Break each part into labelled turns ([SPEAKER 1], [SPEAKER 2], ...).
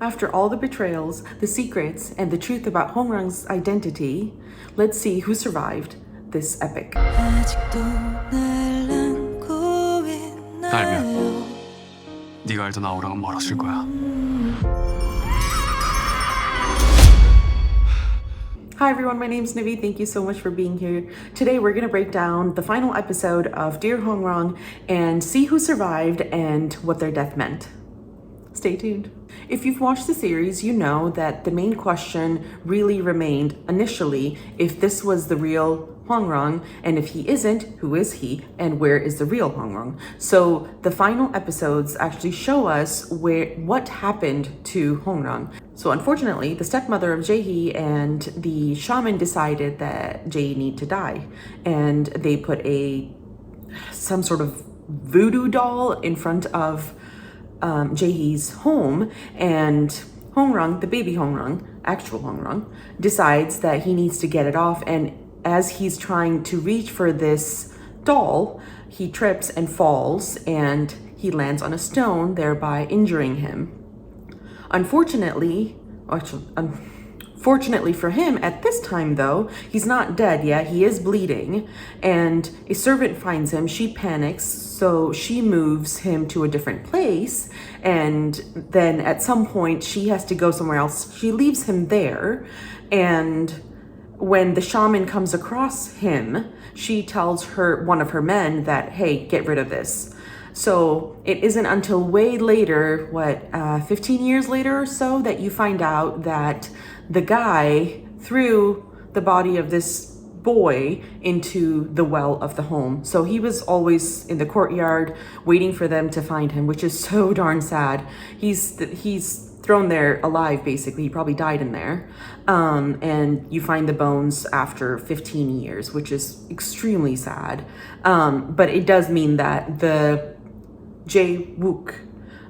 [SPEAKER 1] After all the betrayals, the secrets, and the truth about HongRang's identity, let's see who survived this epic.
[SPEAKER 2] 알면 네가 알던 아우랑은 멀었을 거야.
[SPEAKER 1] Hi everyone, my name's Nivi. Thank you so much for being here. Today we're going to break down the final episode of Dear HongRang and see who survived and what their death meant. Stay tuned. If you've watched the series, you know that the main question really remained initially if this was the real HongRang, and if he isn't, who is he, and where is the real HongRang? So the final episodes actually show us what happened to HongRang. So unfortunately, the stepmother of Jae Yi and the shaman decided that Jae Yi need to die, and they put some sort of voodoo doll in front of Jae Yi's home, and HongRang, the baby HongRang, actual HongRang, decides that he needs to get it off, and as he's trying to reach for this doll, he trips and falls, and he lands on a stone, thereby injuring him. Unfortunately for him, at this time though, he's not dead yet, he is bleeding, and a servant finds him, she panics, so she moves him to a different place, and then at some point she has to go somewhere else. She leaves him there, and when the shaman comes across him, she tells one of her men that, hey, get rid of this. So it isn't until way later, 15 years later or so, that you find out that the guy threw the body of this boy into the well of the home. So he was always in the courtyard waiting for them to find him, which is so darn sad. He's thrown there alive, basically. He probably died in there. And you find the bones after 15 years, which is extremely sad. But it does mean that the Jae-wook,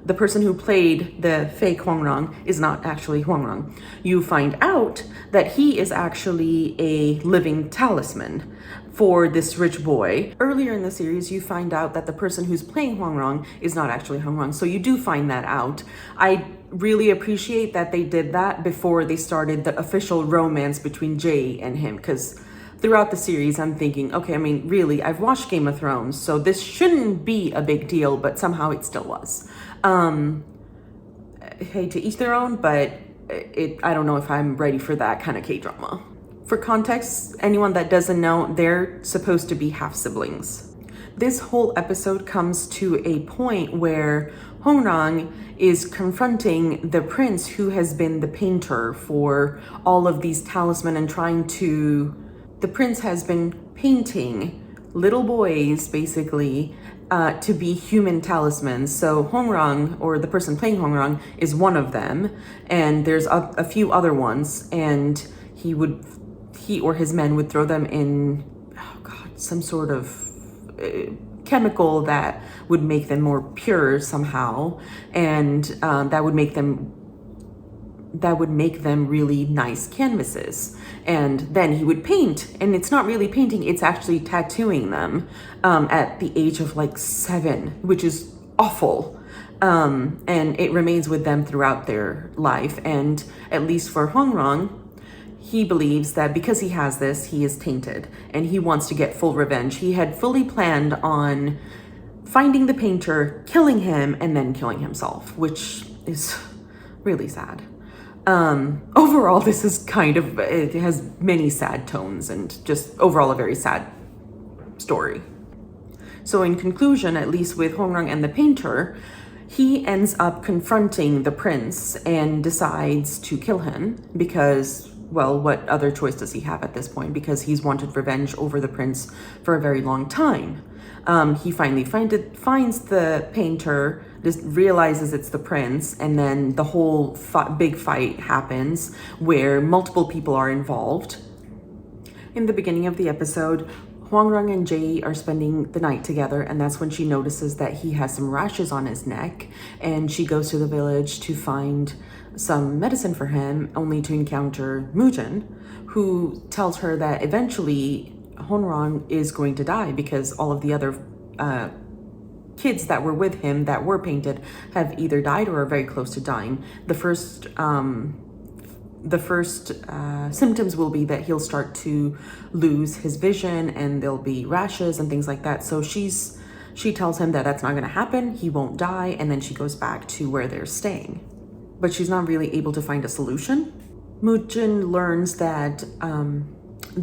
[SPEAKER 1] the person who played the fake HongRang, is not actually HongRang. You find out that he is actually a living talisman for this rich boy. Earlier in the series, you find out that the person who's playing HongRang is not actually HongRang, so you do find that out. I really appreciate that they did that before they started the official romance between Jae and him, because throughout the series, I'm thinking, okay, I mean, really, I've watched Game of Thrones, so this shouldn't be a big deal, but somehow it still was. Hey, to each their own, but I don't know if I'm ready for that kind of K-drama. For context, anyone that doesn't know, they're supposed to be half-siblings. This whole episode comes to a point where HongRang is confronting the prince who has been the painter for all of these talisman and the prince has been painting little boys, basically, to be human talismans. So HongRang, or the person playing HongRang, is one of them, and there's a few other ones, and he or his men would throw them in, some sort of chemical that would make them more pure somehow, and that would make them really nice canvases. And then he would paint, and it's not really painting, it's actually tattooing them at the age of 7, which is awful. And it remains with them throughout their life. And at least for HongRang, he believes that because he has this, he is tainted, and he wants to get full revenge. He had fully planned on finding the painter, killing him, and then killing himself, which is really sad. Overall, this is it has many sad tones and just overall a very sad story. So in conclusion, at least with HongRang and the painter, he ends up confronting the prince and decides to kill him because, well, what other choice does he have at this point? Because he's wanted revenge over the prince for a very long time. He finally finds the painter, just realizes it's the prince, and then the whole big fight happens where multiple people are involved. In the beginning of the episode, HongRang and Jae are spending the night together, and that's when she notices that he has some rashes on his neck, and she goes to the village to find some medicine for him, only to encounter Mujin, who tells her that eventually HongRang is going to die because all of the other kids that were with him that were painted have either died or are very close to dying. The first symptoms will be that he'll start to lose his vision and there'll be rashes and things like that. So she tells him that that's not going to happen, he won't die, and then she goes back to where they're staying. But she's not really able to find a solution. Moojin learns that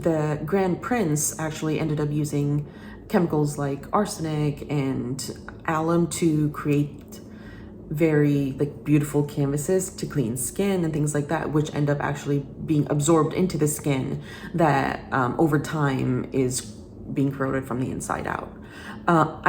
[SPEAKER 1] the Grand Prince actually ended up using chemicals like arsenic and alum to create very beautiful canvases to clean skin and things like that, which end up actually being absorbed into the skin that over time is being corroded from the inside out.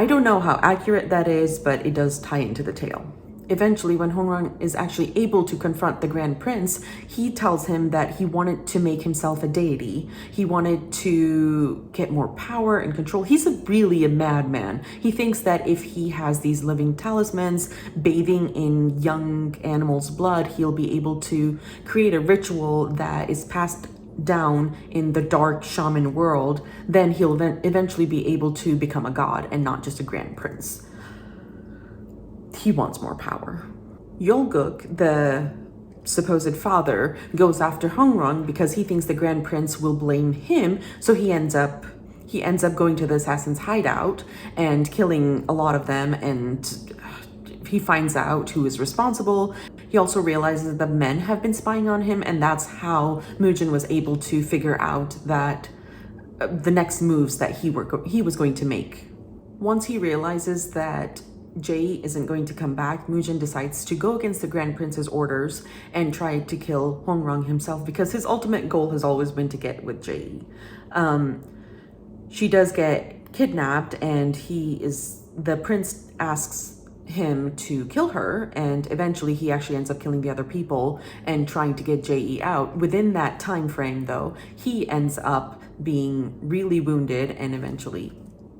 [SPEAKER 1] I don't know how accurate that is, but it does tie into the tale. Eventually, when HongRang is actually able to confront the Grand Prince, he tells him that he wanted to make himself a deity. He wanted to get more power and control. He's really a madman. He thinks that if he has these living talismans bathing in young animals' blood, he'll be able to create a ritual that is passed down in the dark shaman world. Then he'll eventually be able to become a god and not just a Grand Prince. He wants more power. Jae-wook, the supposed father, goes after HongRang because he thinks the Grand Prince will blame him, so he ends up going to the assassin's hideout and killing a lot of them, and he finds out who is responsible. He also realizes that men have been spying on him, and that's how Moojin was able to figure out that the next moves that he was going to make. Once he realizes that Jae Yi isn't going to come back, Moojin decides to go against the Grand Prince's orders and try to kill HongRang himself, because his ultimate goal has always been to get with Jae Yi. She does get kidnapped, and the prince asks him to kill her, and eventually he actually ends up killing the other people and trying to get Jae Yi out. Within that time frame, though, he ends up being really wounded and eventually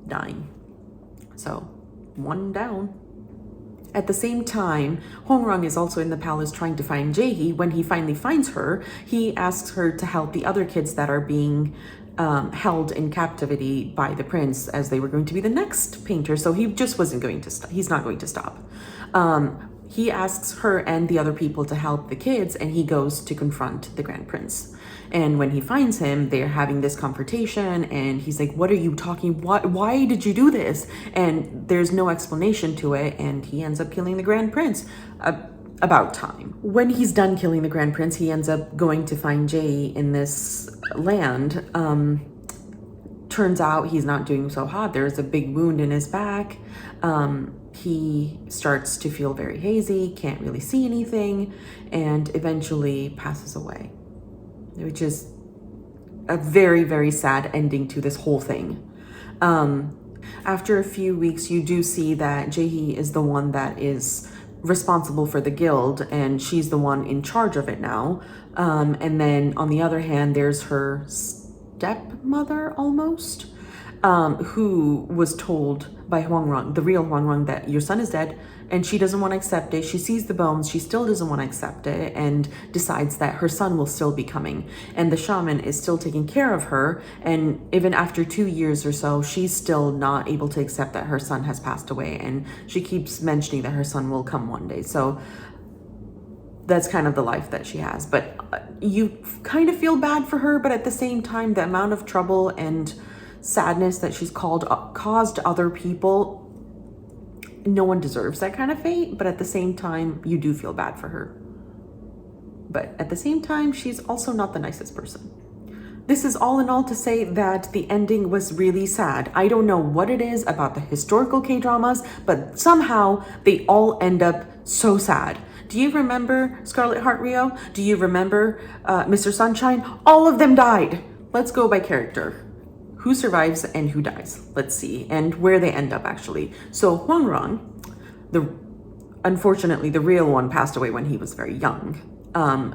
[SPEAKER 1] dying. So, one down. At the same time, HongRang is also in the palace trying to find Jae Yi. When he finally finds her, he asks her to help the other kids that are being held in captivity by the prince, as they were going to be the next painter. So he just wasn't going to stop. He's not going to stop. He asks her and the other people to help the kids, and he goes to confront the Grand Prince. And when he finds him, they're having this confrontation, and he's like, what are you talking? Why did you do this? And there's no explanation to it, and he ends up killing the Grand Prince. About time. When he's done killing the Grand Prince, he ends up going to find Jae Yi in this land. Turns out he's not doing so hot. There's a big wound in his back. He starts to feel very hazy, can't really see anything, and eventually passes away, which is a very, very sad ending to this whole thing. After a few weeks, you do see that Jae Yi is the one that is responsible for the guild, and she's the one in charge of it now. And then on the other hand, there's her stepmother almost, who was told by HongRang, the real HongRang, that your son is dead, and she doesn't want to accept it. She sees the bones, she still doesn't want to accept it, and decides that her son will still be coming. And the shaman is still taking care of her, and even after 2 years or so, she's still not able to accept that her son has passed away, and she keeps mentioning that her son will come one day. So that's kind of the life that she has. But you kind of feel bad for her, but at the same time, the amount of trouble and sadness that she's caused other people, no one deserves that kind of fate. But at the same time, you do feel bad for her. But at the same time, she's also not the nicest person. This is all in all to say that the ending was really sad. I don't know what it is about the historical K-dramas, but somehow they all end up so sad. Do you remember Scarlet Heart Rio? Do you remember Mr. Sunshine? All of them died. Let's go by character. Who survives and who dies? Let's see. And where they end up, actually. So HongRang, unfortunately, the real one passed away when he was very young.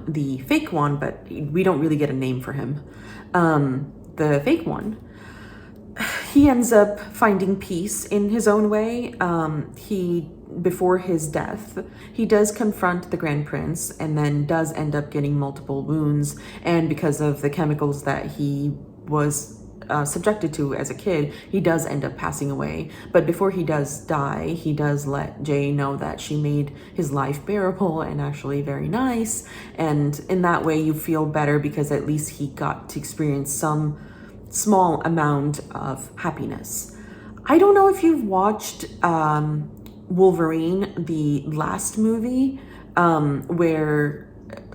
[SPEAKER 1] The fake one, but we don't really get a name for him. The fake one, he ends up finding peace in his own way. Before his death, he does confront the Grand Prince, and then does end up getting multiple wounds. And because of the chemicals that he was subjected to as a kid, he does end up passing away. But before he does die, he does let Jae know that she made his life bearable and actually very nice. And in that way, you feel better because at least he got to experience some small amount of happiness. I don't know if you've watched Wolverine, the last movie, where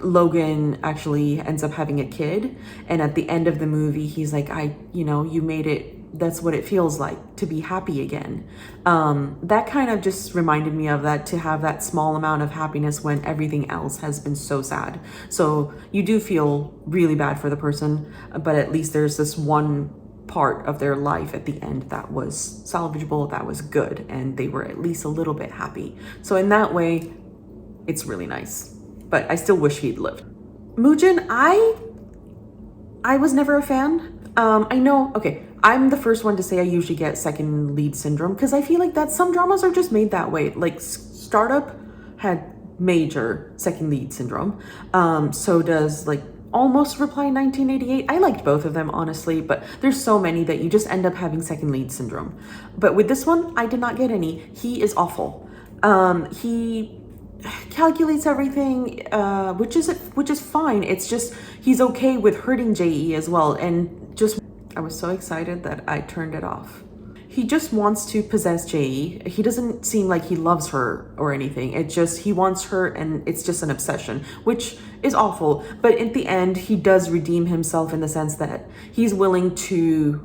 [SPEAKER 1] Logan actually ends up having a kid, and at the end of the movie he's like, you made it, that's what it feels like to be happy again. That kind of just reminded me of that, to have that small amount of happiness when everything else has been so sad. So you do feel really bad for the person, but at least there's this one part of their life at the end that was salvageable, that was good, and they were at least a little bit happy. So in that way, it's really nice. But I still wish he'd lived. Moojin, I was never a fan. I know, okay, I'm the first one to say I usually get second lead syndrome because I feel like that some dramas are just made that way. Like Startup had major second lead syndrome. So does like Almost Reply 1988. I liked both of them, honestly, but there's so many that you just end up having second lead syndrome. But with this one, I did not get any. He is awful. He calculates everything, which is fine. It's just he's okay with hurting Jae Yi as well, and just I was so excited that I turned it off. He just wants to possess Jae Yi. He doesn't seem like he loves her or anything. It just, he wants her and it's just an obsession, which is awful. But in the end, he does redeem himself in the sense that he's willing to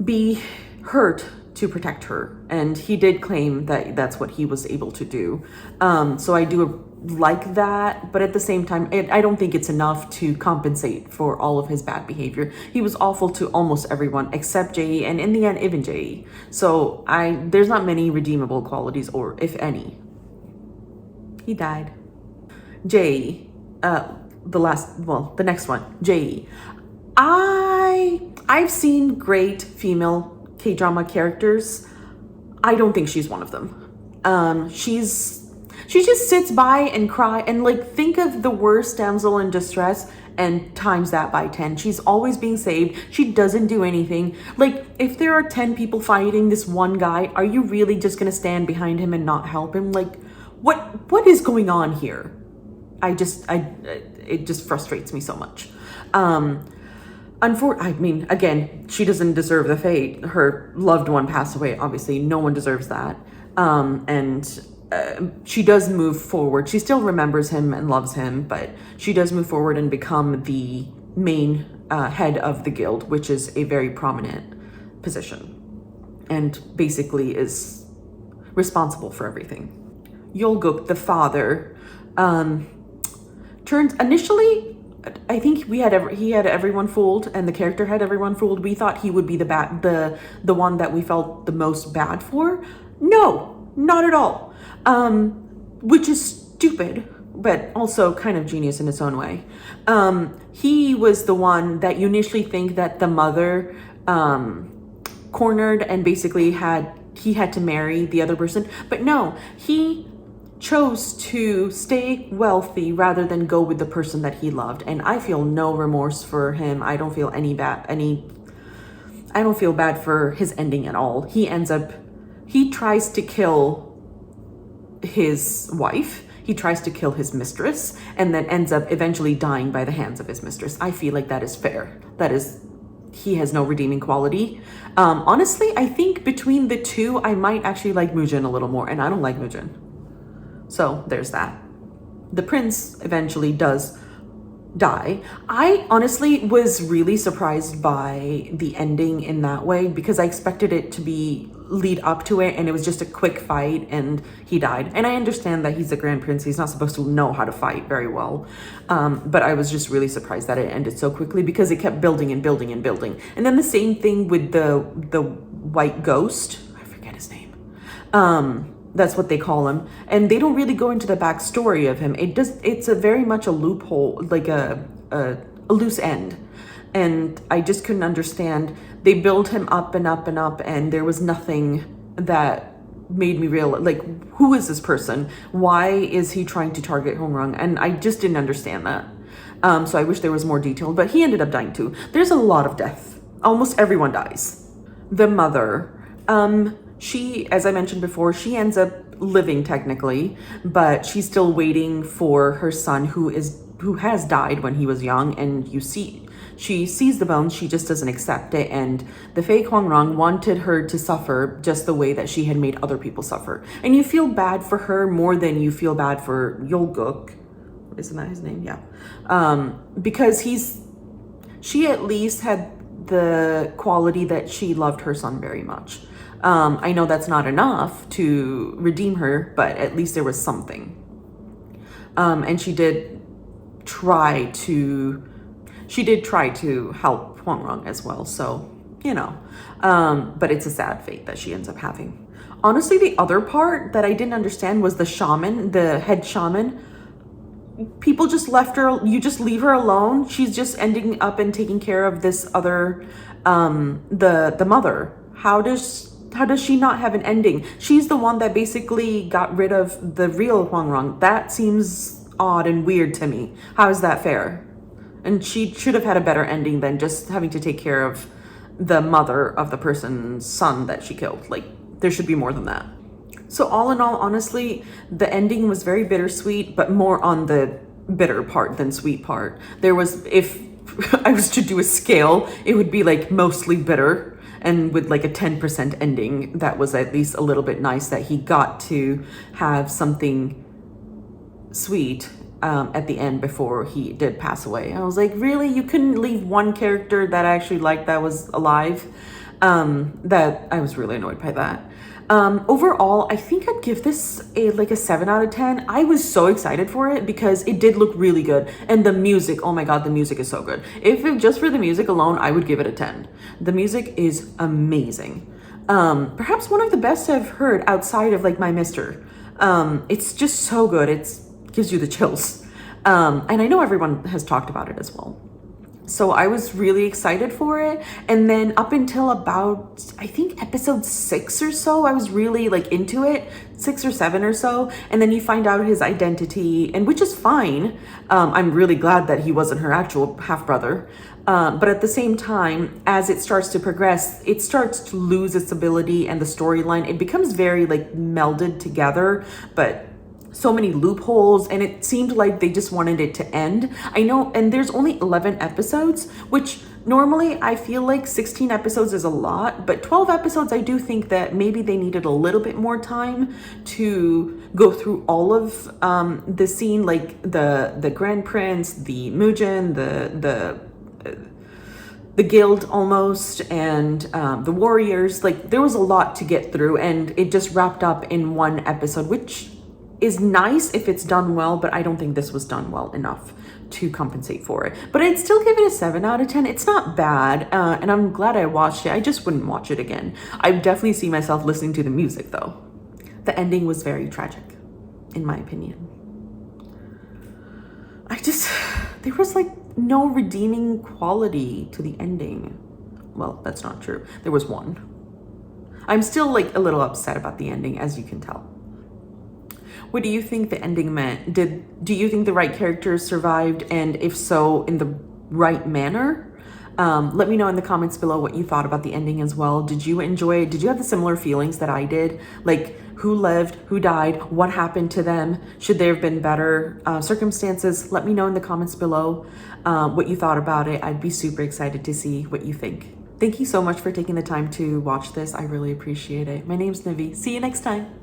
[SPEAKER 1] be hurt to protect her. And he did claim that that's what he was able to do. So I do like that, but at the same time, I don't think it's enough to compensate for all of his bad behavior. He was awful to almost everyone except Jae Yi, and in the end, even Jae Yi. So there's not many redeemable qualities, or if any. He died. Jae Yi, the next one, Jae Yi. I've seen great female K-drama characters. I don't think she's one of them. She just sits by and cry and like think of the worst damsel in distress and times that by 10. She's always being saved. She doesn't do anything. Like if there are 10 people fighting this one guy, are you really just gonna stand behind him and not help him? Like what is going on here? It just frustrates me so much. Again, she doesn't deserve the fate. Her loved one passed away. Obviously, no one deserves that. She does move forward. She still remembers him and loves him, but she does move forward and become the main head of the guild, which is a very prominent position, and basically is responsible for everything. Jae-wook, the father, initially, I think he had everyone fooled, and the character had everyone fooled. We thought he would be the one that we felt the most bad for. No, not at all. Which is stupid, but also kind of genius in its own way. He was the one that you initially think that the mother cornered and basically he had to marry the other person, but no, he chose to stay wealthy rather than go with the person that he loved. And I feel no remorse for him. I don't feel I don't feel bad for his ending at all. He tries to kill his wife, he tries to kill his mistress, and then ends up eventually dying by the hands of his mistress. I feel like that is fair. He has no redeeming quality. Honestly, I think between the two, I might actually like Moojin a little more, and I don't like Moojin. So there's that. The prince eventually does die. I honestly was really surprised by the ending in that way, because I expected it to be lead up to it and it was just a quick fight and he died. And I understand that he's the grand prince, he's not supposed to know how to fight very well, but I was just really surprised that it ended so quickly, because it kept building and building and building. And then the same thing with the white ghost, I forget his name, that's what they call him, and they don't really go into the backstory of him. It's a very much a loophole, like a loose end, and I just couldn't understand. They build him up and up and up, and there was nothing that made me realize, like, who is this person? Why is he trying to target HongRang? And I just didn't understand that. So I wish there was more detail, but he ended up dying too. There's a lot of death almost everyone dies. The mother, she, as I mentioned before, she ends up living technically, but she's still waiting for her son who has died when he was young, and she sees the bones, she just doesn't accept it, and the fake HongRang wanted her to suffer just the way that she had made other people suffer. And you feel bad for her more than you feel bad for Jae-wook. Isn't that his name? Yeah. Because she at least had the quality that she loved her son very much. I know that's not enough to redeem her, but at least there was something. And she did try to help HongRang as well. So, you know, but it's a sad fate that she ends up having. Honestly, the other part that I didn't understand was the shaman, the head shaman. People just left her, you just leave her alone. She's just ending up and taking care of this other, the mother. How does she not have an ending? She's the one that basically got rid of the real HongRang. That seems odd and weird to me. How is that fair? And she should have had a better ending than just having to take care of the mother of the person's son that she killed. Like, there should be more than that. So all in all, honestly, the ending was very bittersweet, but more on the bitter part than sweet part. There was, if I was to do a scale, it would be like mostly bitter, and with like a 10% ending that was at least a little bit nice that he got to have something sweet at the end before he did pass away. I was like, really? You couldn't leave one character that I actually liked that was alive? That I was really annoyed by that. Overall, I think I'd give this a 7 out of 10. I was so excited for it because it did look really good. And the music, oh my God, the music is so good. If just for the music alone, I would give it a 10. The music is amazing. Perhaps one of the best I've heard outside of like My Mister. It's just so good. It gives you the chills. And I know everyone has talked about it as well. So I was really excited for it. And then up until about, I think episode 6 or so, I was really like into it, 6 or 7 or so. And then you find out his identity, and which is fine. I'm really glad that he wasn't her actual half brother. But at the same time, as it starts to progress, it starts to lose its ability, and the storyline, it becomes very like melded together, but so many loopholes, and it seemed like they just wanted it to end. I know, and there's only 11 episodes, which normally I feel like 16 episodes is a lot, but 12 episodes, I do think that maybe they needed a little bit more time to go through all of the scene, like the Grand Prince, the Mujin, the guild almost, and the warriors. Like, there was a lot to get through, and it just wrapped up in one episode, which is nice if it's done well, but I don't think this was done well enough to compensate for it. But I'd still give it a 7 out of 10. It's not bad, and I'm glad I watched it. I just wouldn't watch it again. I definitely see myself listening to the music though. The ending was very tragic, in my opinion. There was like no redeeming quality to the ending. Well, that's not true. There was one. I'm still like a little upset about the ending, as you can tell. What do you think the ending meant? Do you think the right characters survived? And if so, in the right manner? Let me know in the comments below what you thought about the ending as well. Did you enjoy it? Did you have the similar feelings that I did? Like, who lived, who died, what happened to them? Should there have been better circumstances? Let me know in the comments below what you thought about it. I'd be super excited to see what you think. Thank you so much for taking the time to watch this. I really appreciate it. My name's Nivi. See you next time.